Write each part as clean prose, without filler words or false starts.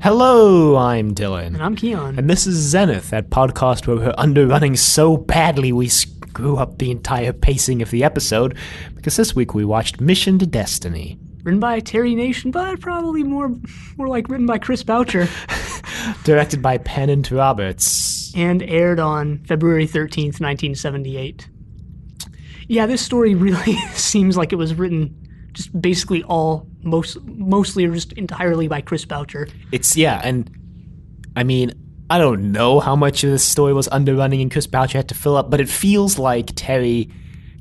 Hello, I'm Dylan. And I'm Keon. And this is Zenith, that podcast where we're underrunning so badly we screw up the entire pacing of the episode, because this week we watched Mission to Destiny. Written by Terry Nation, but probably more like written by Chris Boucher. Directed by Pennant Roberts. And aired on February 13th, 1978. Yeah, this story really seems like it was written just basically mostly or just entirely by Chris Boucher. And I mean, I don't know how much of this story was underrunning and Chris Boucher had to fill up, but it feels like Terry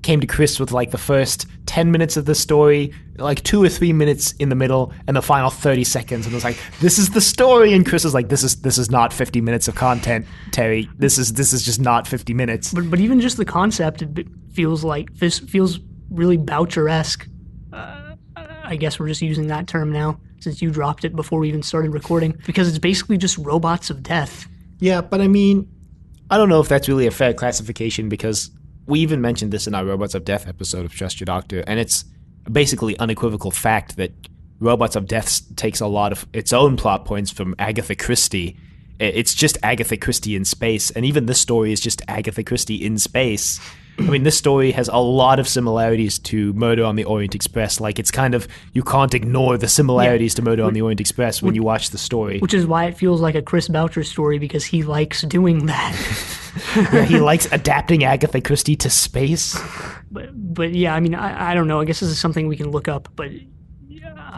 came to Chris with like the first 10 minutes of the story, like 2 or 3 minutes in the middle, and the final 30 seconds, and was like, this is the story, and Chris was like, this is not 50 minutes of content, Terry. This is just not 50 minutes. But even just the concept, it feels really Boucher-esque. I guess we're just using that term now, since you dropped it before we even started recording, because it's basically just robots of death. Yeah, but I mean, I don't know if that's really a fair classification, because we even mentioned this in our Robots of Death episode of Trust Your Doctor, and it's basically unequivocal fact that Robots of Death takes a lot of its own plot points from Agatha Christie. It's just Agatha Christie in space, and even this story is just Agatha Christie in space. I mean, this story has a lot of similarities to Murder on the Orient Express. Like, it's kind of, you can't ignore the similarities to Murder on the Orient Express when you watch the story. Which is why it feels like a Chris Boucher story, because he likes doing that. Yeah, he likes adapting Agatha Christie to space. But yeah, I mean, I don't know. I guess this is something we can look up, but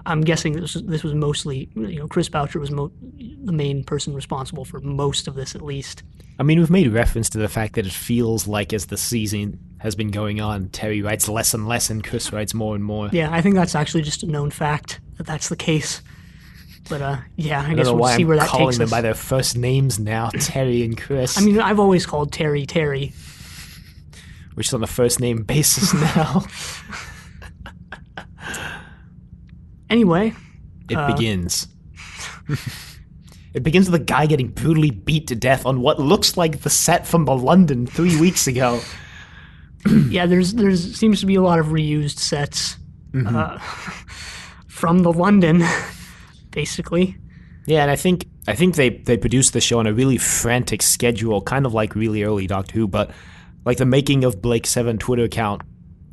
I'm guessing this was mostly, Chris Boucher was the main person responsible for most of this, at least. I mean, we've made reference to the fact that it feels like as the season has been going on, Terry writes less and less and Chris writes more and more. Yeah, I think that's actually just a known fact that that's the case. But yeah, I guess we'll see where that takes us. I'm calling them by their first names now, Terry and Chris. I mean, I've always called Terry Terry. Which is on a first name basis now. Anyway. It begins. It begins with a guy getting brutally beat to death on what looks like the set from the London 3 weeks ago. Yeah, there's seems to be a lot of reused sets from the London, basically. Yeah, and I think they produced the show on a really frantic schedule, kind of like really early Doctor Who, but like the Making of Blake 7 Twitter account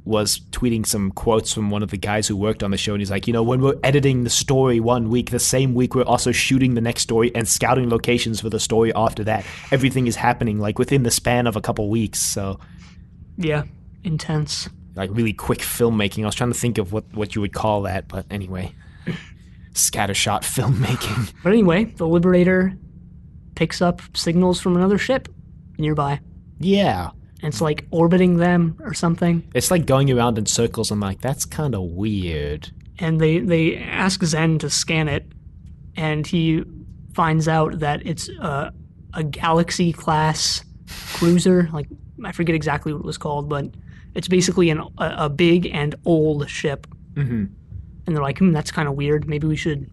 was tweeting some quotes from one of the guys who worked on the show, and he's like, when we're editing the story 1 week, the same week we're also shooting the next story and scouting locations for the story after that. Everything is happening like within the span of a couple weeks, so yeah, intense. Like really quick filmmaking. I was trying to think of what you would call that, but anyway. Scattershot filmmaking. But anyway, the Liberator picks up signals from another ship nearby. Yeah. And it's like orbiting them or something. It's like going around in circles. I'm like, that's kind of weird. And they ask Zen to scan it, and he finds out that it's a Galaxy-class cruiser. Like, I forget exactly what it was called, but it's basically a big and old ship. Mm-hmm. And they're like, that's kind of weird. Maybe we should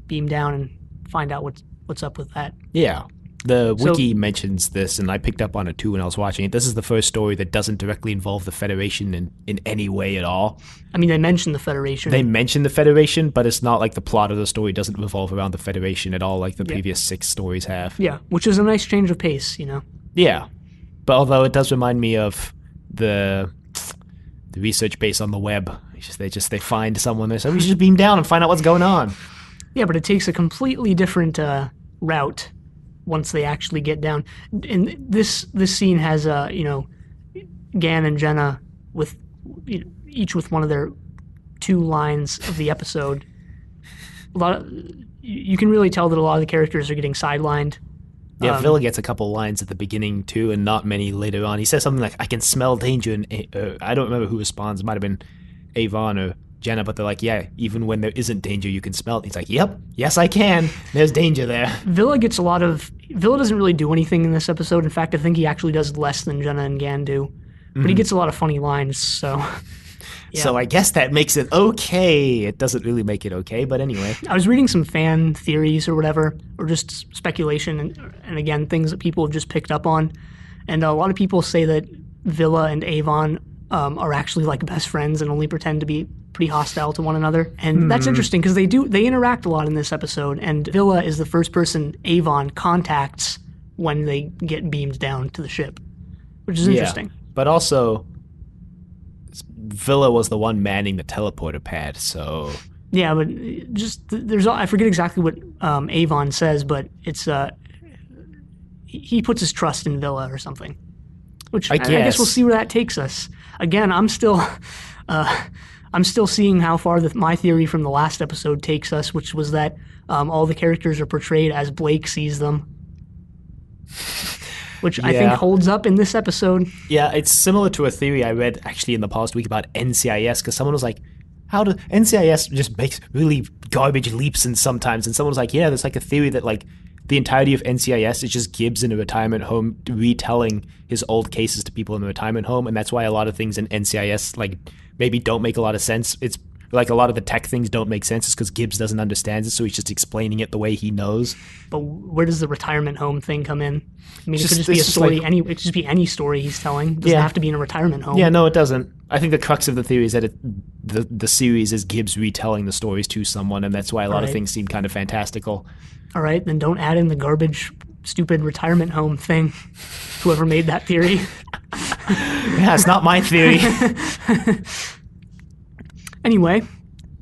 beam down and find out what's up with that. Yeah. The wiki mentions this, and I picked up on it too when I was watching it. This is the first story that doesn't directly involve the Federation in any way at all. I mean, they mention the Federation. They mention the Federation, but it's not like the plot of the story doesn't revolve around the Federation at all like the previous 6 stories have. Yeah, which is a nice change of pace, Yeah. But although it does remind me of the research base on the web. They find someone, they say, we should just beam down and find out what's going on. Yeah, but it takes a completely different route once they actually get down. And this scene has Gan and Jenna with each with one of their 2 lines of the episode. You can really tell that a lot of the characters are getting sidelined. Yeah, Villa gets a couple lines at the beginning too, and not many later on. He says something like, "I can smell danger," and I don't remember who responds. It might have been Avon or Jenna, but they're like, yeah, even when there isn't danger, you can smell it. He's like, yep, yes, I can. There's danger there. Villa doesn't really do anything in this episode. In fact, I think he actually does less than Jenna and Gan do. But he gets a lot of funny lines, so... Yeah. So I guess that makes it okay. It doesn't really make it okay, but anyway. I was reading some fan theories or whatever, or just speculation, and again, things that people have just picked up on. And a lot of people say that Villa and Avon are actually like best friends and only pretend to be pretty hostile to one another. And that's interesting because they interact a lot in this episode. And Villa is the first person Avon contacts when they get beamed down to the ship, which is interesting. But also, Villa was the one manning the teleporter pad, so... Yeah, but I forget exactly what Avon says, but it's he puts his trust in Villa or something. Which I guess we'll see where that takes us. Again, I'm still seeing how far my theory from the last episode takes us, which was that all the characters are portrayed as Blake sees them, which I think holds up in this episode. Yeah, it's similar to a theory I read actually in the past week about NCIS, because someone was like, how do NCIS just makes really garbage leaps and sometimes, and someone was like, yeah, there's like a theory that like the entirety of NCIS is just Gibbs in a retirement home retelling his old cases to people in the retirement home, and that's why a lot of things in NCIS like maybe don't make a lot of sense. It's like a lot of the tech things don't make sense. It's because Gibbs doesn't understand it, so he's just explaining it the way he knows. But where does the retirement home thing come in? I mean, it could just be a story. It could just be any story he's telling. It doesn't have to be in a retirement home. Yeah, no, it doesn't. I think the crux of the theory is that the series is Gibbs retelling the stories to someone, and that's why a lot of things seem kind of fantastical. All right, then don't add in the garbage, stupid retirement home thing. Whoever made that theory. Yeah, it's not my theory. Anyway,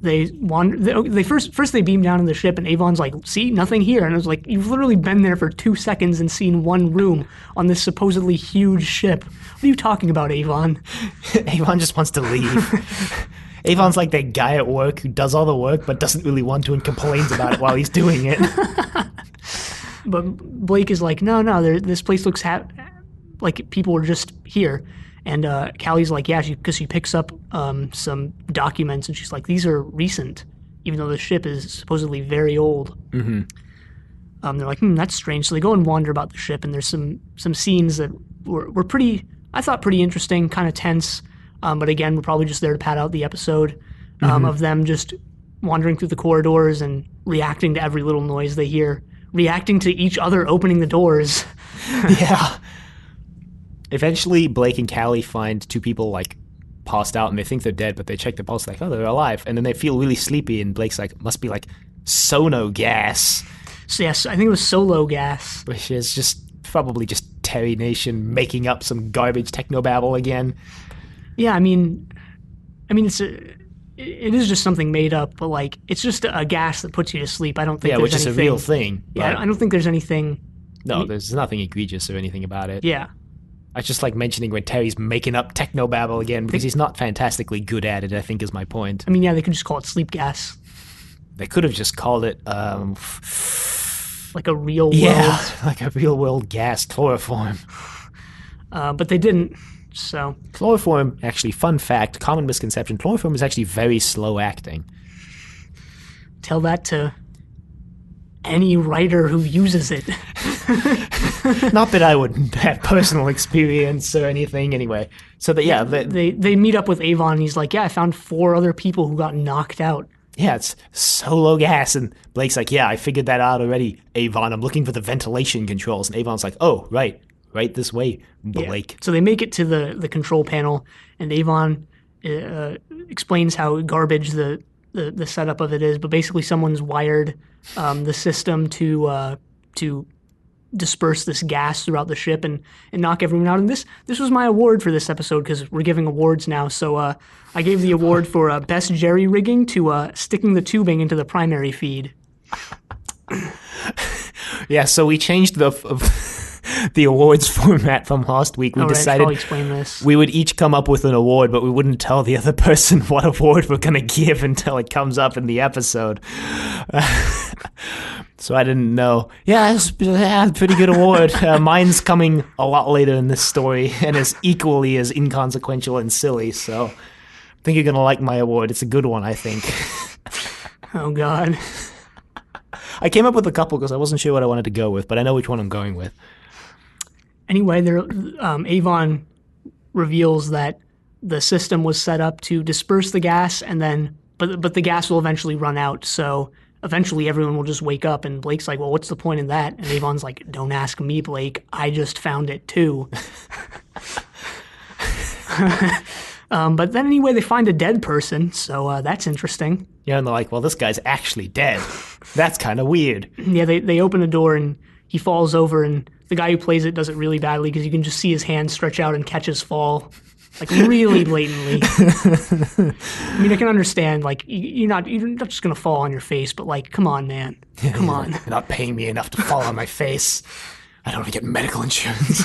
they wander. They first they beam down in the ship, and Avon's like, "See, nothing here." And I was like, "You've literally been there for 2 seconds and seen one room on this supposedly huge ship. What are you talking about, Avon?" Avon just wants to leave. Avon's like that guy at work who does all the work but doesn't really want to and complains about it while he's doing it. But Blake is like, no, this place looks like people are just here. And Callie's like, yeah, because she picks up some documents, and she's like, these are recent, even though the ship is supposedly very old. Mm-hmm. They're like, that's strange. So they go and wander about the ship, and there's some scenes that were pretty, I thought, pretty interesting, kind of tense. But again, we're probably just there to pad out the episode of them just wandering through the corridors and reacting to every little noise they hear, reacting to each other opening the doors. Yeah. Eventually, Blake and Callie find 2 people like passed out, and they think they're dead, but they check their pulse, like, oh, they're alive. And then they feel really sleepy, and Blake's like, must be like sono gas. So yes, I think it was solo gas. Which is just probably just Terry Nation making up some garbage technobabble again. Yeah, I mean, it is just something made up, but like it's just a gas that puts you to sleep. I don't think there's which anything, is a real thing. Yeah, I don't think there's anything. No, there's nothing egregious or anything about it. Yeah. I just like mentioning when Terry's making up technobabble again because he's not fantastically good at it, I think is my point. I mean, yeah, they could just call it sleep gas. They could have just called it like a real world. Yeah, like a real world gas, chloroform. But they didn't. So chloroform, actually, fun fact, common misconception, chloroform is actually very slow acting. Tell that to any writer who uses it. Not that I would have personal experience or anything anyway. So that, yeah. They meet up with Avon, and he's like, yeah, I found 4 other people who got knocked out. Yeah, it's solo gas. And Blake's like, yeah, I figured that out already, Avon. I'm looking for the ventilation controls. And Avon's like, oh, right this way, Blake. Yeah. So they make it to the control panel, and Avon explains how garbage the setup of it is, but basically someone's wired the system to disperse this gas throughout the ship and knock everyone out. And this was my award for this episode, because we're giving awards now. So I gave the award for best jerry rigging to sticking the tubing into the primary feed. Yeah, so we changed the awards format from last week. We decided explain this. We would each come up with an award, but we wouldn't tell the other person what award we're going to give until it comes up in the episode. So I didn't know. Yeah, it's a pretty good award. Mine's coming a lot later in this story and is equally as inconsequential and silly, so I think you're going to like my award. It's a good one, I think. Oh, God. I came up with a couple because I wasn't sure what I wanted to go with, but I know which one I'm going with. Anyway, Avon reveals that the system was set up to disperse the gas, and then but the gas will eventually run out. So eventually everyone will just wake up, and Blake's like, well, what's the point in that? And Avon's like, don't ask me, Blake. I just found it too. But then anyway, they find a dead person, so that's interesting. Yeah, and they're like, well, this guy's actually dead. That's kind of weird. Yeah, they open a door and he falls over, and the guy who plays it does it really badly because you can just see his hand stretch out and catch his fall, like really blatantly. I mean, I can understand, like you're not just gonna fall on your face, but like, come on, man, come on. You're not paying me enough to fall on my face. I don't want to get medical insurance.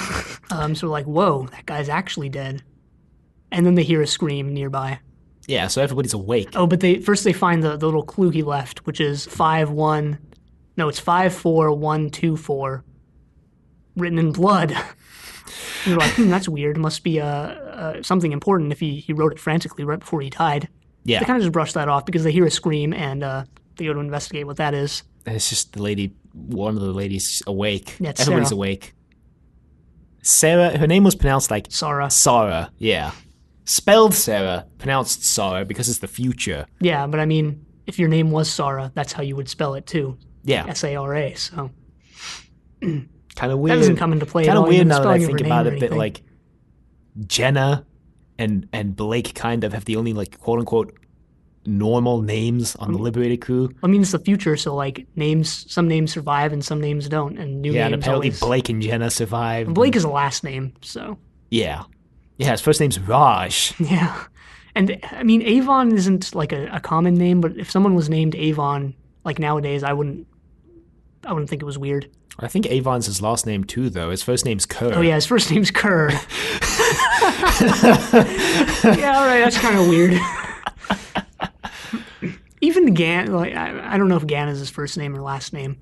So like, whoa, that guy's actually dead. And then they hear a scream nearby. Yeah, so everybody's awake. Oh, but they find the little clue he left, which is 54124, written in blood. And you're like, that's weird. It must be something important if he wrote it frantically right before he died. Yeah. They kind of just brush that off because they hear a scream and they go to investigate what that is. And it's just one of the ladies awake. Yeah, it's Everybody's Sarah. awake. Sarah, her name was pronounced like Sarah. Yeah. Spelled Sarah, pronounced Sarah because it's the future. Yeah, but I mean, if your name was Sarah, that's how you would spell it too. Yeah. S-A-R-A, so. Kind of weird. That doesn't come into play Kind at of all, weird even the now that I spelling of think her about name it or that anything. like Jenna and Blake kind of have the only like quote unquote normal names on the Liberated crew. I mean, it's the future, so like some names survive and some names don't, and new Yeah, names and apparently always. Blake and Jenna survived. Blake is a last name, so Yeah. Yeah, his first name's Raj. yeah. And I mean, Avon isn't like a common name, but if someone was named Avon, like nowadays, I wouldn't think it was weird. I think Avon's his last name too, though. His first name's Kerr. Oh yeah, his first name's Kerr. Yeah, all right, that's kind of weird. Even Gan, like I don't know if Gan is his first name or last name,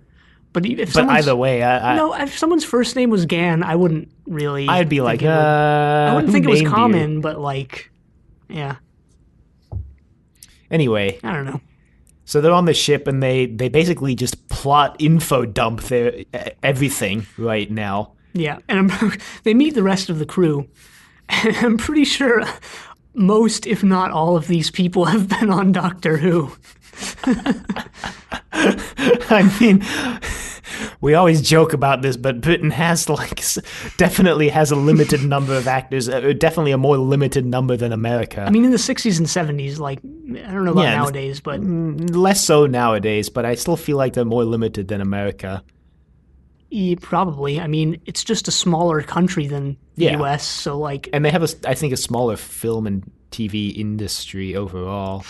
but if But someone's- either way, if someone's first name was Gan, I wouldn't really. I'd be like, I wouldn't who think it was named you? common, but like, yeah, Anyway, I don't know. so they're on the ship and they basically just plot info dump their everything right now. Yeah, and they meet the rest of the crew, and I'm pretty sure most, if not all, of these people have been on Doctor Who. I mean, we always joke about this, but Britain has definitely has a limited number of actors, definitely a more limited number than America. I mean, in the 60s and 70s, like, I don't know about Yeah, nowadays, but Less so nowadays, but I still feel like they're more limited than America. probably. I mean, it's just a smaller country than the Yeah. US, so like, And they have, I think, a smaller film and TV industry overall.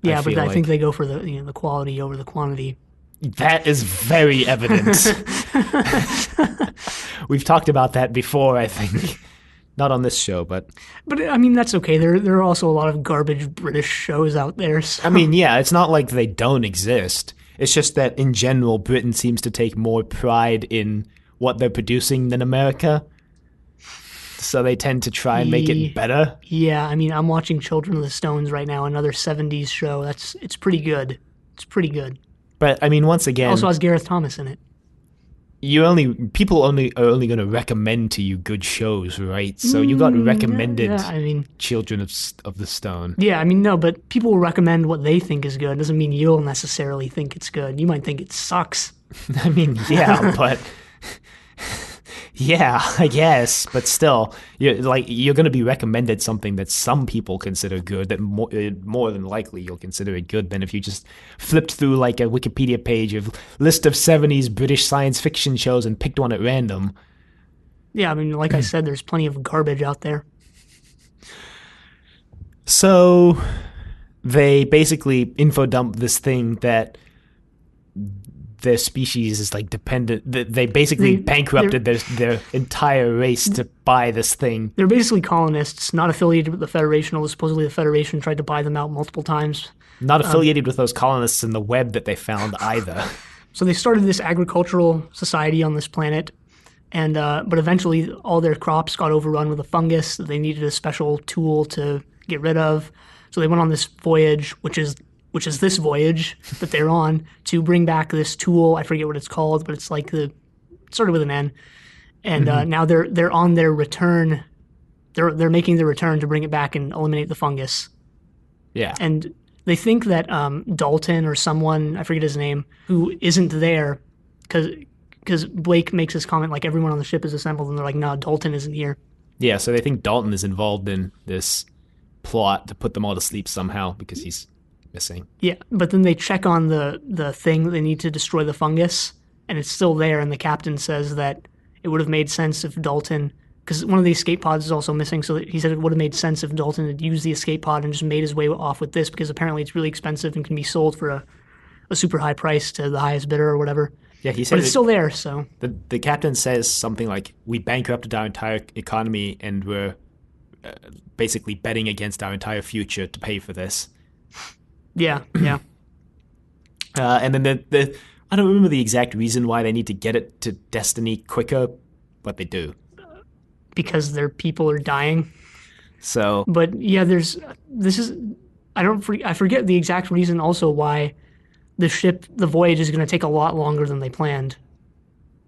yeah, but feel I think like- they go for the quality over the quantity. That is very evident. We've talked about that before, I think. Not on this show, but But I mean, that's okay. There are also a lot of garbage British shows out there. So. I mean, yeah, it's not like they don't exist. It's just that in general, Britain seems to take more pride in what they're producing than America. So they tend to try and make it better. Yeah, I mean, I'm watching Children of the Stones right now, another 70s show. It's pretty good. It's pretty good. But I mean, once again, Also has Gareth Thomas in it. people are only going to recommend to you good shows, right? So you got recommended Yeah, I mean, Children of the Stone. yeah, I mean, no, but people will recommend what they think is good. Doesn't mean you'll necessarily think it's good. You might think it sucks. I mean, yeah, but yeah, I guess, but still, you're going to be recommended something that some people consider good. That more than likely you'll consider it good than if you just flipped through like a Wikipedia page of list of 70s British science fiction shows and picked one at random. Yeah, I mean, like I said, there's plenty of garbage out there. So they basically info dump this thing that their species is like dependent. They basically bankrupted their entire race to buy this thing. They're basically colonists, not affiliated with the Federation, although supposedly the Federation tried to buy them out multiple times. Not affiliated with those colonists in the web that they found either. So they started this agricultural society on this planet, and but eventually all their crops got overrun with a fungus that they needed a special tool to get rid of. So they went on this voyage, which is this voyage that they're on, to bring back this tool. I forget what it's called, but it's like it started with an N. And now they're on their return. They're making their return to bring it back and eliminate the fungus. Yeah. And they think that Dalton or someone, I forget his name, who isn't there, because Blake makes this comment like everyone on the ship is assembled, and they're like, no, Dalton isn't here. Yeah, so they think Dalton is involved in this plot to put them all to sleep somehow because he's missing. Yeah, but then they check on the thing that they need to destroy the fungus, and it's still there, and the captain says that it would have made sense if Dalton, because one of the escape pods is also missing, so he said it would have made sense if Dalton had used the escape pod and just made his way off with this, because apparently it's really expensive and can be sold for a super high price to the highest bidder or whatever. Yeah, he said but it's still there, so. The captain says something like, we bankrupted our entire economy and we're basically betting against our entire future to pay for this. Yeah. And then I don't remember the exact reason why they need to get it to Destiny quicker, but they do. Because their people are dying. So. But yeah, I forget the exact reason also why the voyage is going to take a lot longer than they planned.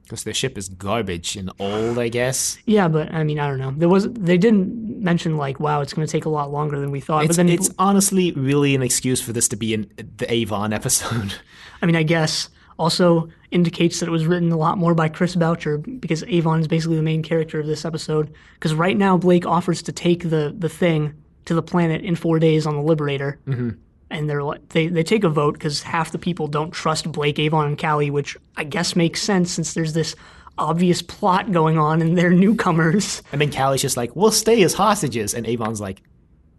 Because their ship is garbage and old, I guess. Yeah, but I mean, I don't know. They didn't mention like, wow, it's going to take a lot longer than we thought. But then it's honestly really an excuse for this to be in the Avon episode. I mean, I guess also indicates that it was written a lot more by Chris Boucher because Avon is basically the main character of this episode. Because right now Blake offers to take the thing to the planet in 4 days on the Liberator. Mm-hmm. And they take a vote because half the people don't trust Blake, Avon, and Callie, which I guess makes sense since there's this obvious plot going on and they're newcomers. And then Callie's just like, we'll stay as hostages. And Avon's like,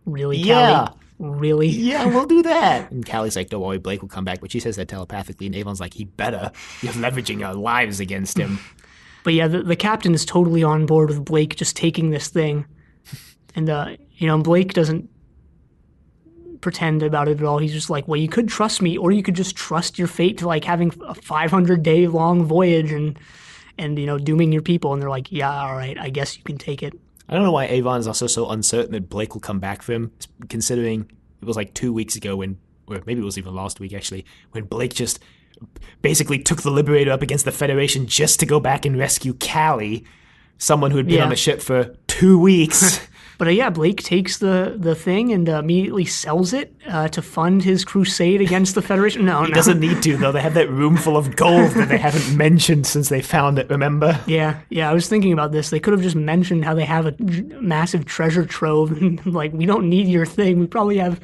really, yeah. Callie? Really? Yeah, we'll do that. And Callie's like, don't worry, Blake will come back. But she says that telepathically. And Avon's like, he better. You're leveraging our lives against him. But yeah, the captain is totally on board with Blake just taking this thing. And, Blake doesn't pretend about it at all. He's just like, well, you could trust me, or you could just trust your fate to like having a 500-day long voyage and dooming your people. And they're like, yeah, all right, I guess you can take it. I don't know why Avon is also so uncertain that Blake will come back for him, considering it was like 2 weeks ago or maybe it was even last week actually, when Blake just basically took the Liberator up against the Federation just to go back and rescue Callie, someone who had been on the ship for 2 weeks. But yeah, Blake takes the thing and immediately sells it to fund his crusade against the Federation. No, he doesn't need to, though. They have that room full of gold that they haven't mentioned since they found it, remember? Yeah, I was thinking about this. They could have just mentioned how they have a massive treasure trove. And like, we don't need your thing. We probably have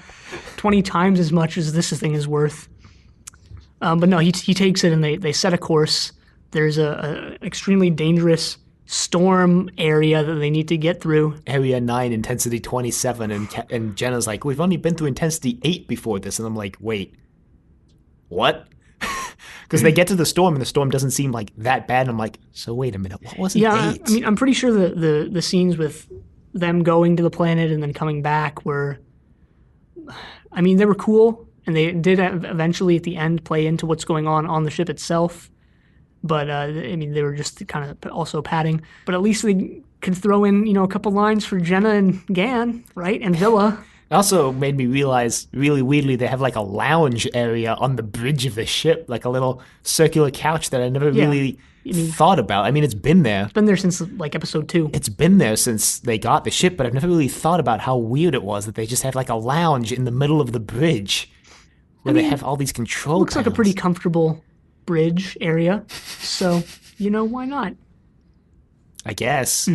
20 times as much as this thing is worth. But no, he takes it and they set a course. There's a extremely dangerous storm area that they need to get through. Area 9, intensity 27, and Jenna's like, we've only been through intensity 8 before this, and I'm like, wait, what? Because they get to the storm, and the storm doesn't seem like that bad, and I'm like, so wait a minute, what was it 8? I mean, I'm pretty sure the scenes with them going to the planet and then coming back were, I mean, they were cool, and they did eventually at the end play into what's going on the ship itself. But, I mean, they were just kind of also padding. But at least they could throw in, a couple lines for Jenna and Gan, right? And Villa. It also made me realize, really weirdly, they have like a lounge area on the bridge of the ship, like a little circular couch that I never really thought about. I mean, it's been there. It's been there since, like, episode 2. It's been there since they got the ship, but I've never really thought about how weird it was that they just have like a lounge in the middle of the bridge where they have all these control Looks panels. Like a pretty comfortable bridge area, so why not? I guess.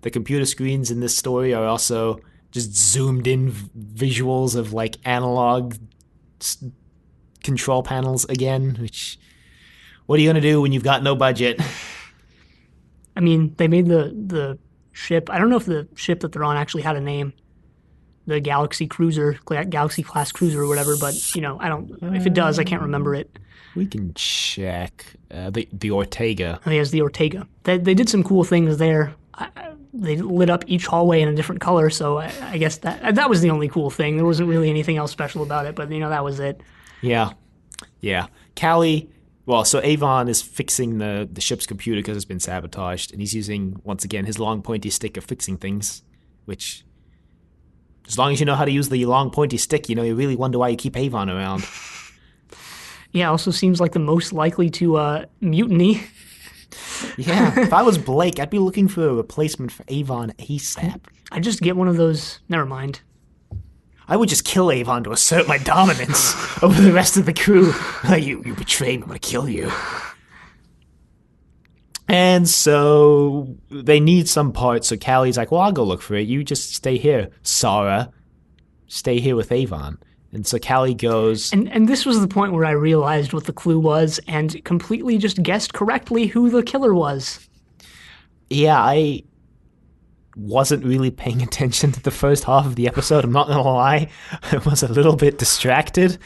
The computer screens in this story are also just zoomed in visuals of like analog control panels again, which, what are you gonna do when you've got no budget? I mean, they made the ship, I don't know if the ship that they're on actually had a name, the Galaxy class cruiser or whatever, but if it does, I can't remember it. We can check. The Ortega. Oh, yes, the Ortega. They did some cool things there. They lit up each hallway in a different color, so I guess that was the only cool thing. There wasn't really anything else special about it, but that was it. Yeah. Callie, so Avon is fixing the ship's computer because it's been sabotaged, and he's using, once again, his long pointy stick of fixing things, which, as long as you know how to use the long pointy stick, you really wonder why you keep Avon around. Yeah, also seems like the most likely to mutiny. Yeah, if I was Blake, I'd be looking for a replacement for Avon ASAP. I'd just get one of those, never mind. I would just kill Avon to assert my dominance over the rest of the crew. You betrayed me, I'm going to kill you. And so they need some parts, so Callie's like, well, I'll go look for it. You just stay here, Sarah. Stay here with Avon. And so Callie goes... And this was the point where I realized what the clue was and completely just guessed correctly who the killer was. Yeah, I wasn't really paying attention to the first half of the episode. I'm not going to lie. I was a little bit distracted.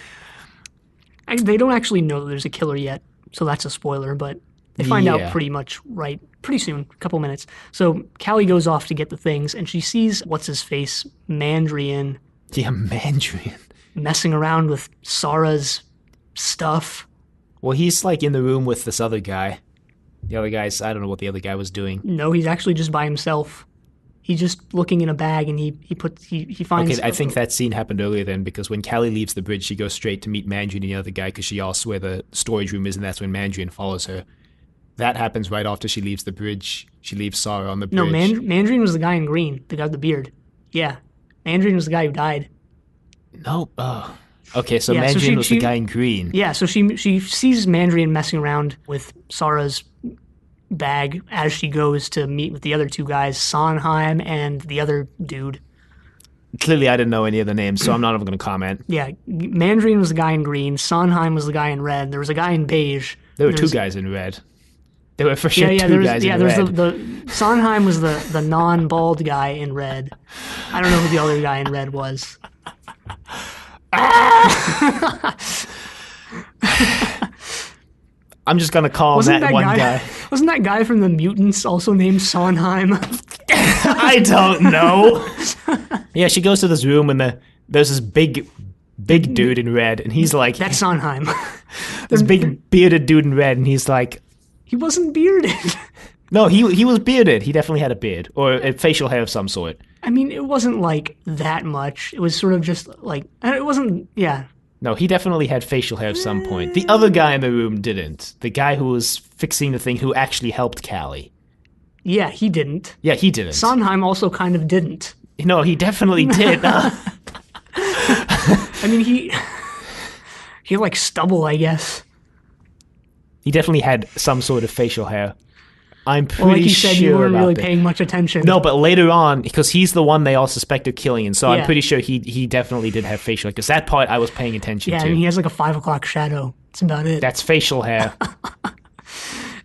They don't actually know that there's a killer yet, so that's a spoiler, but they find out pretty soon, a couple minutes. So Callie goes off to get the things, and she sees what's-his-face, Mandrian. Yeah, Mandrian. Messing around with Sarah's stuff. Well, he's like in the room with this other guy. The other guy's, I don't know what the other guy was doing. No, he's actually just by himself. He's just looking in a bag, and he finds... Okay, I think that scene happened earlier then, because when Callie leaves the bridge, she goes straight to meet Mandrian and the other guy, because she asks where the storage room is, and that's when Mandrian follows her. That happens right after she leaves the bridge. She leaves Sarah on the bridge. No, Mandrian was the guy in green, the guy with the beard. Yeah, Mandrian was the guy who died. No, okay, so Mandrian was the guy in green. Yeah, so she sees Mandrian messing around with Sarah's bag as she goes to meet with the other two guys, Sondheim and the other dude. Clearly, I didn't know any of the names, so I'm not even going to comment. Yeah, Mandrian was the guy in green, Sondheim was the guy in red, there was a guy in beige. There were two guys in red. There were for sure two guys in red. The Sondheim was the non-bald guy in red. I don't know who the other guy in red was. I'm just gonna call that one guy. Wasn't that guy from the Mutants also named Sondheim? I don't know. Yeah, she goes to this room and there's this big dude in red, and he's like, "That's Sondheim." This big bearded dude in red, and he's like, he wasn't bearded. No, he was bearded. He definitely had a beard or a facial hair of some sort. I mean, it wasn't like that much. It was sort of just like, it wasn't, yeah. No, he definitely had facial hair at some point. The other guy in the room didn't. The guy who was fixing the thing who actually helped Callie. Yeah, he didn't. Yeah, he didn't. Sondheim also kind of didn't. No, he definitely did. I mean, he had like stubble, I guess. He definitely had some sort of facial hair. I'm pretty like you said, sure you weren't really that. paying much attention. No, but later on, because he's the one they all suspect of killing, and so Yeah. I'm pretty sure he definitely did have facial hair, because that part I was paying attention Yeah, to. and he has like a 5 o'clock shadow. That's about it. That's facial hair.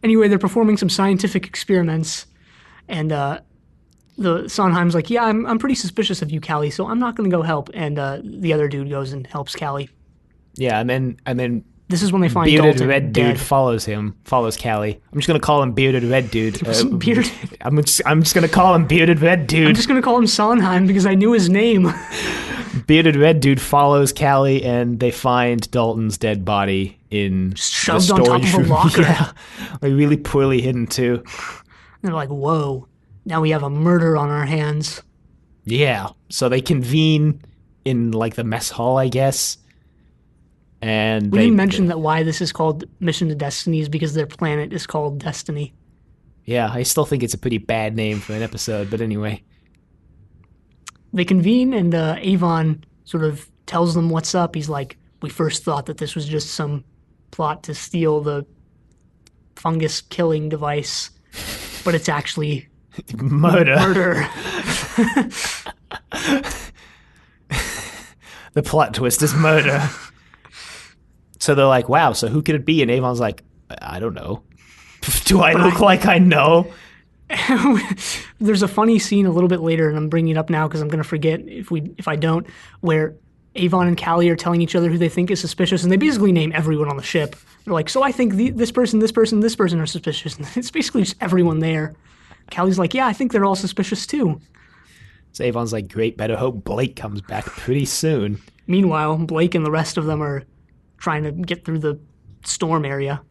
Anyway, they're performing some scientific experiments, and the Sondheim's like, yeah, I'm pretty suspicious of you, Callie, so I'm not going to go help. And the other dude goes and helps Callie. Yeah, and then This is when they find bearded Dalton red dead. dude follows Callie. I'm just gonna call him bearded red dude. Bearded. I'm just gonna call him bearded red dude. I'm just going to call him Sondheim because I knew his name. Bearded red dude follows Callie, and they find Dalton's dead body in Shoved the on top storage of a room. locker. Yeah, like really poorly hidden too. They're like, whoa, now we have a murder on our hands. Yeah, so they convene in like the mess hall, I guess. And We didn't mention that why this is called Mission to Destiny is because their planet is called Destiny. Yeah, I still think it's a pretty bad name for an episode, but anyway. They convene, and Avon sort of tells them what's up. He's like, we first thought that this was just some plot to steal the fungus killing device, but it's actually Murder. The plot twist is murder. So they're like, wow, so who could it be? And Avon's like, I don't know. Do I look like I know? There's a funny scene a little bit later, and I'm bringing it up now because I'm going to forget if I don't, where Avon and Callie are telling each other who they think is suspicious, and they basically name everyone on the ship. They're like, so I think this person are suspicious. And it's basically just everyone there. Callie's like, yeah, I think they're all suspicious too. So Avon's like, great, better hope Blake comes back pretty soon. Meanwhile, Blake and the rest of them are trying to get through the storm area.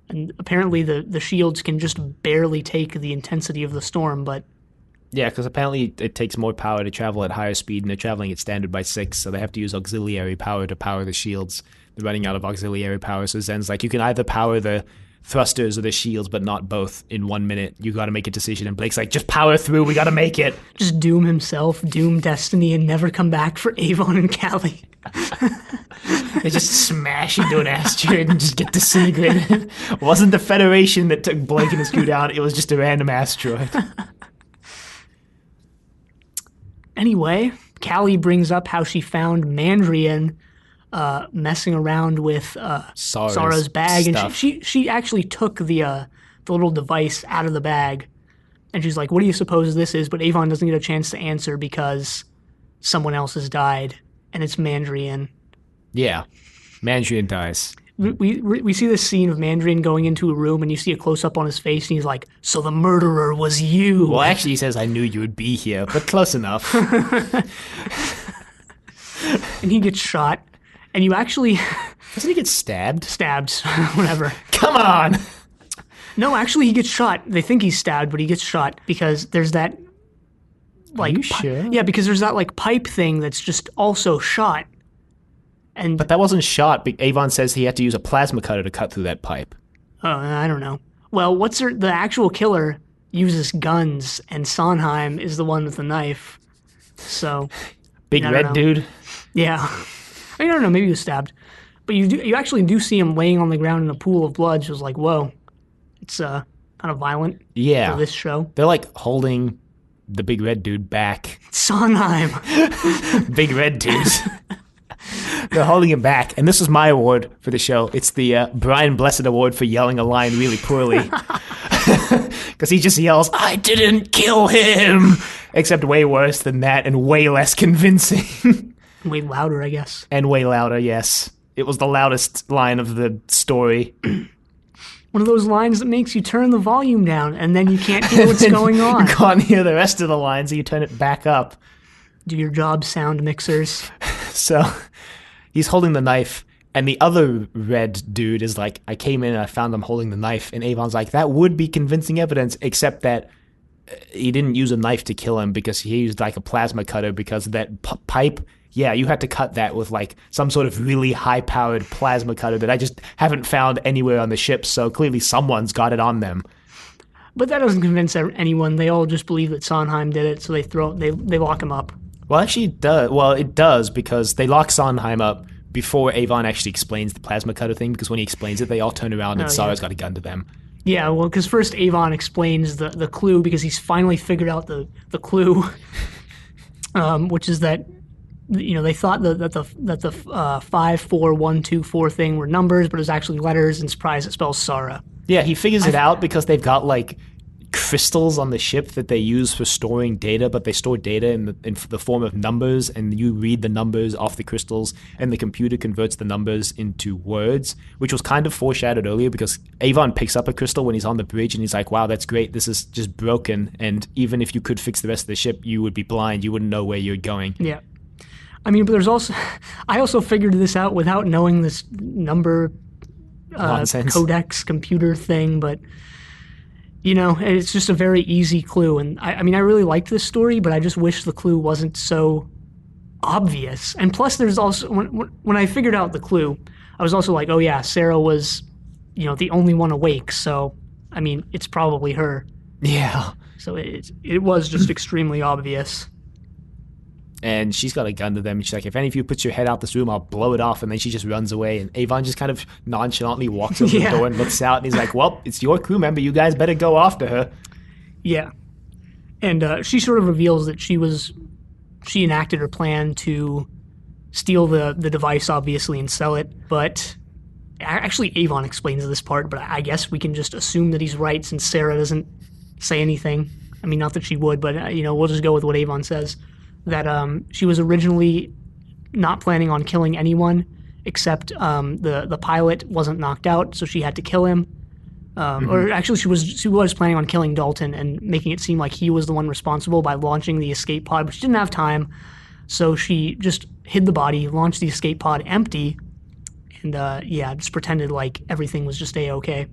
And apparently the shields can just barely take the intensity of the storm, but... Yeah, because apparently it takes more power to travel at higher speed, and they're traveling at standard by 6, so they have to use auxiliary power to power the shields. They're running out of auxiliary power, so Zen's like, you can either power the thrusters or the shields, but not both in 1 minute. You got to make a decision. And Blake's like, just power through. We got to make it. Just doom himself, doom destiny, and never come back for Avon and Callie. They just smash into an asteroid and just get disintegrated. It wasn't the Federation that took Blake and his crew down. It was just a random asteroid. Anyway, Callie brings up how she found Mandrian messing around with Sarah's bag, stuff. and she actually took the little device out of the bag, and she's like, "What do you suppose this is?" But Avon doesn't get a chance to answer because someone else has died, and it's Mandrian. Yeah, Mandrian dies. We see this scene of Mandrian going into a room, and you see a close-up on his face, and he's like, "So the murderer was you." Well, actually, he says, "I knew you would be here," but close enough. And he gets shot, and you actually... Doesn't he get stabbed? Stabbed, whatever. Come on! No, actually, he gets shot. They think he's stabbed, but he gets shot because there's that... Are you sure? Yeah, because there's that, pipe thing that's just also shot. But that wasn't shot. Avon says he had to use a plasma cutter to cut through that pipe. Oh, I don't know. Well, the actual killer uses guns, and Sondheim is the one with the knife. So, Big red dude. Yeah, I don't know. Maybe he was stabbed, but you actually do see him laying on the ground in a pool of blood. So it's like, whoa, it's kind of violent. Yeah, for this show. They're holding the big red dude back. Sondheim. Big red dudes. They're holding him back, and this is my award for the show. It's the Brian Blessed Award for yelling a line really poorly. Because he just yells, "I didn't kill him!" Except way worse than that, and way less convincing. Way louder, I guess. And way louder, yes. It was the loudest line of the story. One of those lines that makes you turn the volume down, and then you can't hear what's going on. You can't hear the rest of the lines, so you turn it back up. Do your job, sound mixers. So he's holding the knife, and the other red dude is like, "I came in and I found him holding the knife." And Avon's like, "That would be convincing evidence, except that he didn't use a knife to kill him because he used a plasma cutter because that pipe, yeah, you had to cut that with some sort of really high-powered plasma cutter that I just haven't found anywhere on the ship, so clearly someone's got it on them." But that doesn't convince anyone. They all just believe that Sondheim did it, so they lock him up. Well, actually, it does. Well, it does because they lock Sondheim up before Avon actually explains the plasma cutter thing, because when he explains it, they all turn around and Sarah's got a gun to them. Yeah, well, because first Avon explains the clue because he's finally figured out the clue, which is that they thought that the 54124 thing were numbers, but it was actually letters, and surprise, it spells Sarah. Yeah, he figures it out because they've got crystals on the ship that they use for storing data, but they store data in the form of numbers, and you read the numbers off the crystals, and the computer converts the numbers into words, which was kind of foreshadowed earlier because Avon picks up a crystal when he's on the bridge, and he's like, "Wow, that's great. This is just broken, and even if you could fix the rest of the ship, you would be blind. You wouldn't know where you're going." Yeah. I mean, but there's also... I also figured this out without knowing this number codex computer thing, but... it's just a very easy clue. And I mean, I really liked this story, but I just wish the clue wasn't so obvious. And plus, there's also, when I figured out the clue, I was also like, oh yeah, Sarah was, the only one awake. So, I mean, it's probably her. Yeah. So it was just extremely obvious. And she's got a gun to them. And she's like, "If any of you puts your head out this room, I'll blow it off." And then she just runs away. And Avon just kind of nonchalantly walks over the door and looks out. And he's like, "Well, it's your crew member. You guys better go after her." Yeah. And she sort of reveals that she enacted her plan to steal the device, obviously, and sell it. But actually, Avon explains this part. But I guess we can just assume that he's right since Sarah doesn't say anything. I mean, not that she would, but, we'll just go with what Avon says. That she was originally not planning on killing anyone except the pilot wasn't knocked out, so she had to kill him. Or actually, she was planning on killing Dalton and making it seem like he was the one responsible by launching the escape pod, but she didn't have time, so she just hid the body, launched the escape pod empty, and just pretended like everything was just A-okay.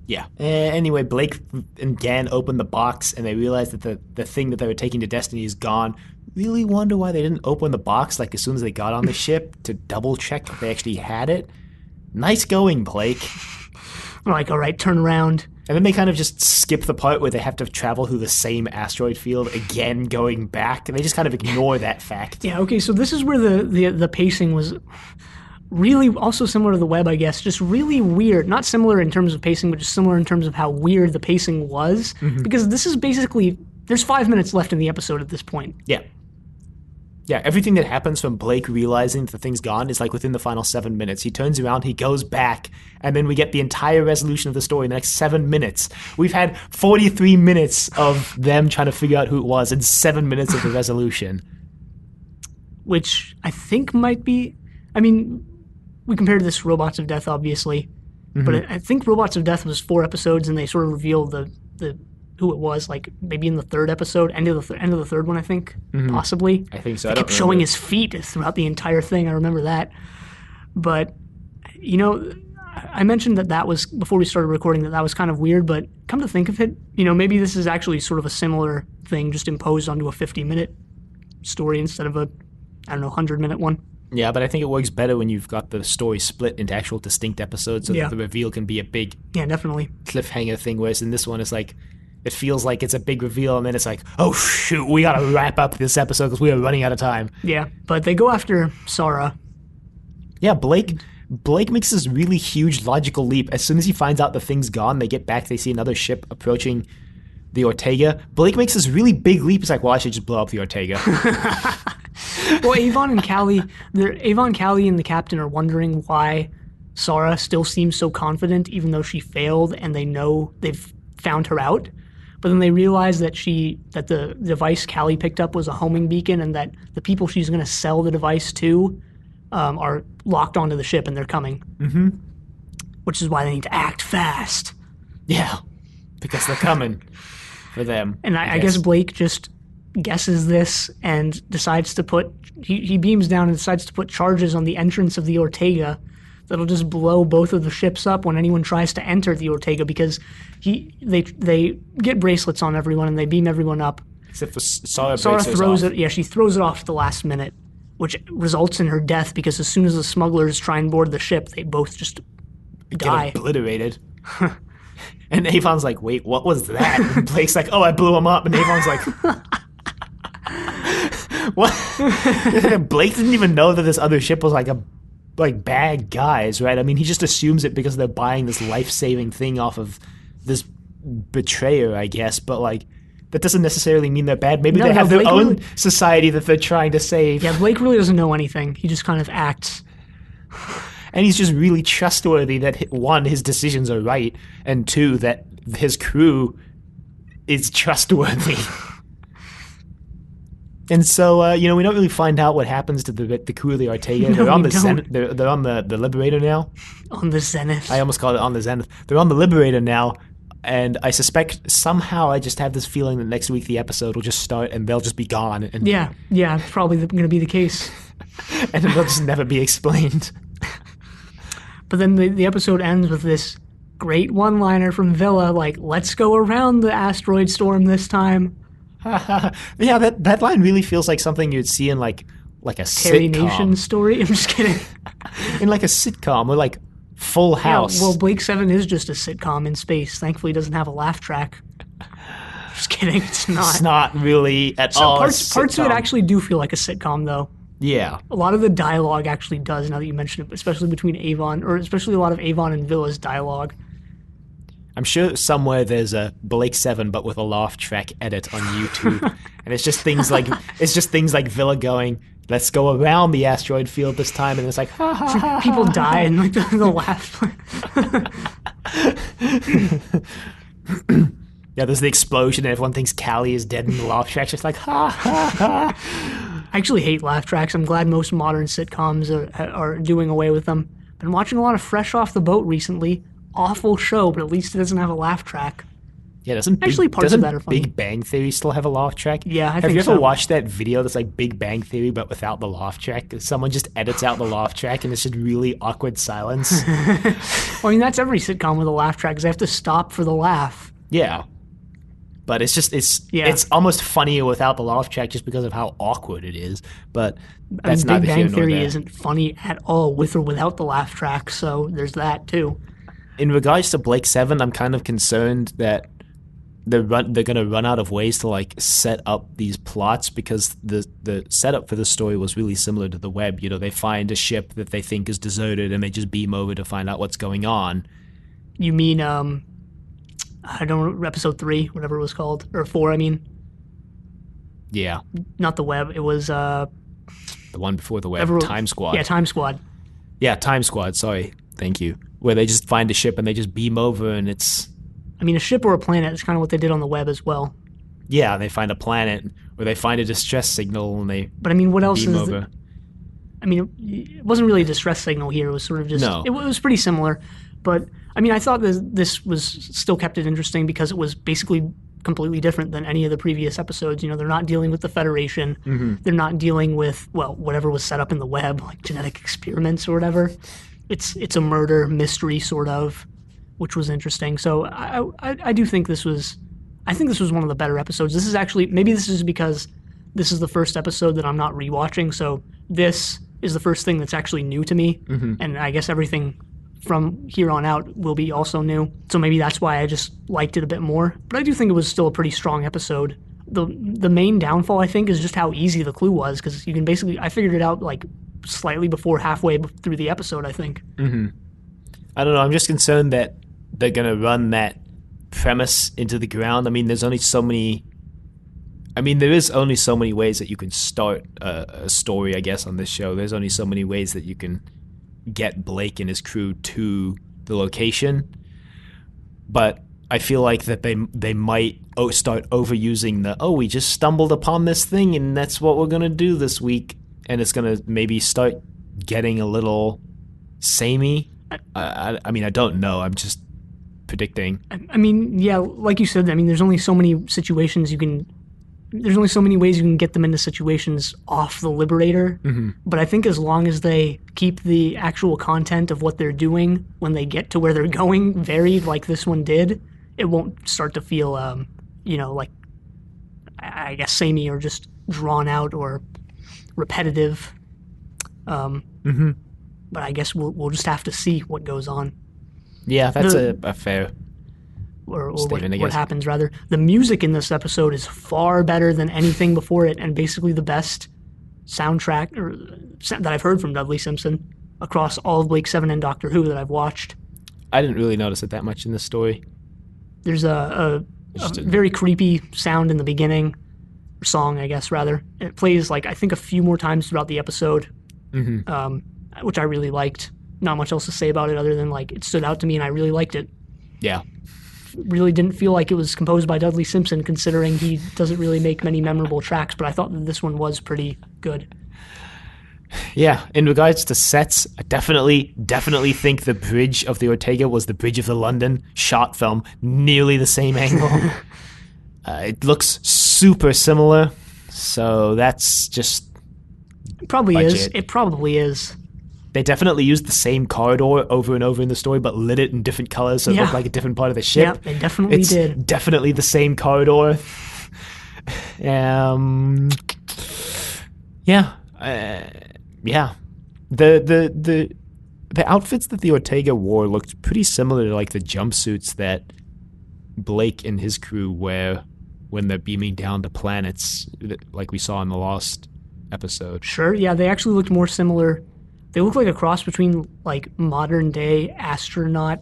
Yeah. Anyway, Blake and Gan open the box, and they realize that the thing that they were taking to Destiny is gone. Really wonder why they didn't open the box as soon as they got on the ship to double check if they actually had it. Nice going, Blake. We're like, all right, turn around. And then they kind of just skip the part where they have to travel through the same asteroid field again, going back, and they just kind of ignore that fact. Yeah, okay, so this is where the pacing was really also similar to the web, I guess, just really weird. Not similar in terms of pacing, but just similar in terms of how weird the pacing was. Because this is basically, there's 5 minutes left in the episode at this point. Yeah. Yeah, everything that happens from Blake realizing that the thing's gone is like within the final 7 minutes. He turns around, he goes back, and then we get the entire resolution of the story in the next 7 minutes. We've had 43 minutes of them trying to figure out who it was and 7 minutes of the resolution. Which I think might be, I mean, we compared this to Robots of Death, obviously, but I think Robots of Death was 4 episodes, and they sort of revealed the who it was, like maybe in the 3rd episode, end of the 3rd one, I think, possibly. I think so. They kept showing his feet throughout the entire thing. I remember that. But, you know, I mentioned that was, before we started recording, that was kind of weird, but come to think of it, you know, maybe this is actually sort of a similar thing just imposed onto a 50-minute story instead of a, I don't know, 100-minute one. Yeah, but I think it works better when you've got the story split into actual distinct episodes so that the reveal can be a big definitely cliffhanger thing, whereas in this one it's like, it feels like it's a big reveal, and then it's like, oh shoot, we gotta wrap up this episode because we are running out of time. Yeah, but they go after Sarah. Yeah, Blake makes this really huge logical leap. As soon as he finds out the thing's gone, they get back, they see another ship approaching the Ortega. Blake makes this really big leap. He's like, well, I should just blow up the Ortega. Well, Avon, Callie, and the captain are wondering why Sarah still seems so confident, even though she failed, and they know they've found her out. But then they realize that the device Callie picked up was a homing beacon, and that the people she's going to sell the device to are locked onto the ship, and they're coming. Which is why they need to act fast. Yeah, because they're coming for them. And I guess Blake just guesses this and decides to put... He beams down and decides to put charges on the entrance of the Ortega that'll just blow both of the ships up when anyone tries to enter the Ortega, because they get bracelets on everyone and they beam everyone up. Except for Sarah throws it. Yeah, she throws it off at the last minute, which results in her death, because as soon as the smugglers try and board the ship, they both just die. Get obliterated. And Avon's like, wait, what was that? And Blake's like, oh, I blew him up. And Avon's like... what? Blake didn't even know that this other ship was like bad guys, right? I mean, he just assumes it because they're buying this life-saving thing off of this betrayer, I guess. But like, that doesn't necessarily mean they're bad. Maybe they have their own society that they're trying to save. Yeah, Blake really doesn't know anything. He just kind of acts. And he's just really trustworthy that, 1, his decisions are right, and 2, that his crew is trustworthy. And so, we don't really find out what happens to the crew of the Ortega. No, they're on they're on the Liberator now. On the Zenith. I almost called it on the Zenith. They're on the Liberator now, and I suspect somehow I just have this feeling that next week the episode will just start and they'll just be gone. And yeah, it's probably going to be the case. And they'll just never be explained. But then the episode ends with this great one-liner from Villa, like, let's go around the asteroid storm this time. Yeah, that line really feels like something you'd see in like a Terry sitcom. Nation story. I'm just kidding. In like a sitcom or like Full House. Yeah, well, Blake 7 is just a sitcom in space. Thankfully, it doesn't have a laugh track. Just kidding. It's not. It's not really at all. Parts of it actually do feel like a sitcom, though. Yeah. A lot of the dialogue actually does, now that you mention it, especially between Avon, or especially a lot of Avon and Villa's dialogue. I'm sure somewhere there's a Blake 7 but with a laugh track edit on YouTube. And it's just things like Villa going, let's go around the asteroid field this time, and it's like, ha ha ha. People die and like the laugh. Yeah, there's the explosion and everyone thinks Callie is dead, and the laugh track's just like, ha ha ha. I actually hate laugh tracks. I'm glad most modern sitcoms are doing away with them. Been watching a lot of Fresh Off the Boat recently. Awful show, but at least it doesn't have a laugh track. Yeah, doesn't parts of that are funny. Big Bang Theory still have a laugh track? Yeah, I think so. Have you ever watched that video that's like Big Bang Theory but without the laugh track? Someone just edits out the laugh track and it's just really awkward silence. Well, I mean, that's every sitcom with a laugh track, because they have to stop for the laugh. Yeah. But it's almost funnier without the laugh track just because of how awkward it is. But that's not Big the here Bang nor Theory there. isn't funny at all with or without the laugh track, so there's that too. in regards to Blake 7, I'm kind of concerned that they're going to run out of ways to like set up these plots, because the setup for the story was really similar to the web. You know, they find a ship that they think is deserted and they just beam over to find out what's going on. You mean I don't know, episode 3, whatever it was called, or 4, I mean. Yeah. Not the web. It was the one before the web, Time Squad. Yeah, Time Squad. Yeah, Time Squad, sorry. Thank you. Where they just find a ship and they just beam over, and it's... I mean, a ship or a planet is kind of what they did on the web as well. Yeah, they find a planet, or they find a distress signal, and they But I mean, what else beam is... over. I mean, it wasn't really a distress signal here. It was sort of just... No. It was pretty similar. But, I mean, I thought this was still kept it interesting because it was basically completely different than any of the previous episodes. You know, they're not dealing with the Federation. Mm-hmm. They're not dealing with, well, whatever was set up in the web, like genetic experiments or whatever. It's a murder mystery, sort of, which was interesting. So I do think this was... I think this was one of the better episodes. This is actually... Maybe this is because this is the first episode that I'm not rewatching, so this is the first thing that's actually new to me, and I guess everything from here on out will be also new. So maybe that's why I just liked it a bit more. But I do think it was still a pretty strong episode. The main downfall, I think, is just how easy the clue was, because you can basically... I figured it out, like, slightly before halfway through the episode, I think. I don't know, I'm just concerned that they're going to run that premise into the ground. I mean, there is only so many ways that you can start a story, I guess, on this show. There's only so many ways that you can get Blake and his crew to the location. But I feel like that they might start overusing we just stumbled upon this thing and that's what we're going to do this week. And it's going to maybe start getting a little samey. I mean, I don't know. I'm just predicting. I mean, yeah, like you said, I mean, there's only so many situations there's only so many ways you can get them into situations off the Liberator. But I think as long as they keep the actual content of what they're doing when they get to where they're going varied, like this one did, it won't start to feel, like, I guess, samey or just drawn out or repetitive. But I guess we'll just have to see what goes on. Yeah, that's a fair or statement, I guess. what happens, rather. The music in this episode is far better than anything before it, and basically the best soundtrack that I've heard from Dudley Simpson across all of Blake 7 and Doctor Who that I've watched. I didn't really notice it that much in this story. There's a very creepy sound in the beginning, or song, I guess, rather. And it plays, like, I think a few more times throughout the episode, which I really liked. Not much else to say about it other than, like, it stood out to me and I really liked it. Yeah. Really didn't feel like it was composed by Dudley Simpson, considering he doesn't really make many memorable tracks, but I thought that this one was pretty good. Yeah, in regards to sets, I definitely think the bridge of the Ortega was the bridge of the London, shot from nearly the same angle. It looks super similar, so that's just... It probably is. They definitely used the same corridor over and over in the story, but lit it in different colors so it looked like a different part of the ship. Yeah, they definitely did. It's definitely the same corridor. The outfits that the Ortega wore looked pretty similar to like the jumpsuits that Blake and his crew wear when they're beaming down to planets, like we saw in the Lost episode. Sure, yeah, they actually looked more similar. They look like a cross between, like, modern-day astronaut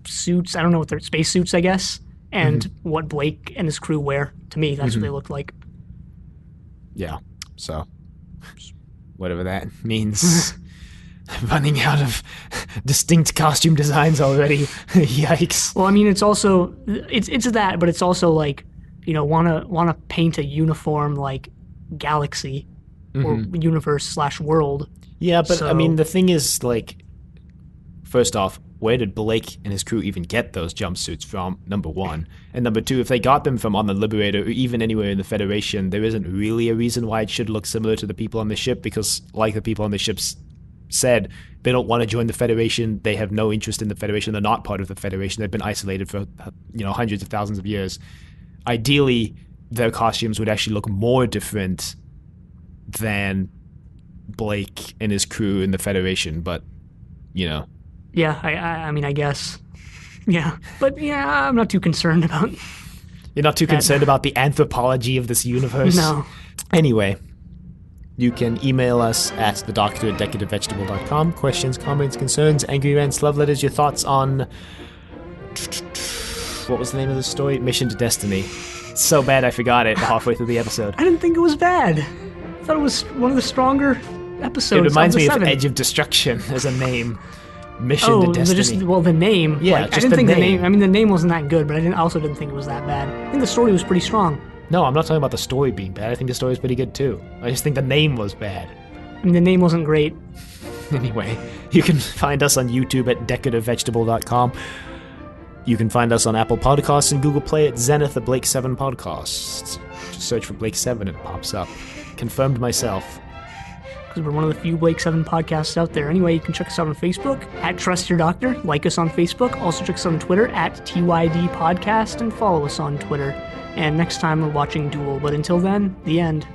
suits. I don't know what they're... space suits, I guess. And what Blake and his crew wear. To me, that's what they look like. Yeah. So, whatever that means. Running out of distinct costume designs already. Yikes. Well, I mean, it's also... It's that, but it's also, like, wanna paint a uniform, like, galaxy or universe/world. Yeah, but I mean, the thing is, like, first off, where did Blake and his crew even get those jumpsuits from, number one? And number two, if they got them from on the Liberator or even anywhere in the Federation, there isn't really a reason why it should look similar to the people on the ship, because, like the people on the ship said, they don't want to join the Federation, they have no interest in the Federation, they're not part of the Federation, they've been isolated for, hundreds of thousands of years. Ideally, their costumes would actually look more different than Blake and his crew in the Federation, but Yeah, I mean, I guess. Yeah, but yeah, I'm not too concerned about. You're not too concerned about the anthropology of this universe? No. Anyway, you can email us at thedoctor@decadentvegetable.com. Questions, comments, concerns, angry rants, love letters, your thoughts on... What was the name of the story? Mission to Destiny. It's so bad I forgot it halfway through the episode. I didn't think it was bad. I thought it was one of the stronger episodes. It reminds of the me of 7. Edge of Destruction as a name. Mission to Destiny. The name. Yeah, like, just I didn't the think name. the name. I mean, the name wasn't that good, but I also didn't think it was that bad. I think the story was pretty strong. No, I'm not talking about the story being bad. I think the story is pretty good too. I just think the name was bad. I mean, the name wasn't great. Anyway, you can find us on YouTube at decadentvegetable.com. You can find us on Apple Podcasts and Google Play at Zenith, the Blake 7 Podcasts. Just search for Blake 7 and it pops up. Confirmed myself. Because we're one of the few Blake 7 podcasts out there. Anyway, you can check us out on Facebook at Trust Your Doctor. Like us on Facebook. Also check us on Twitter at TYD Podcast and follow us on Twitter. And next time we're watching Duel. But until then, the end.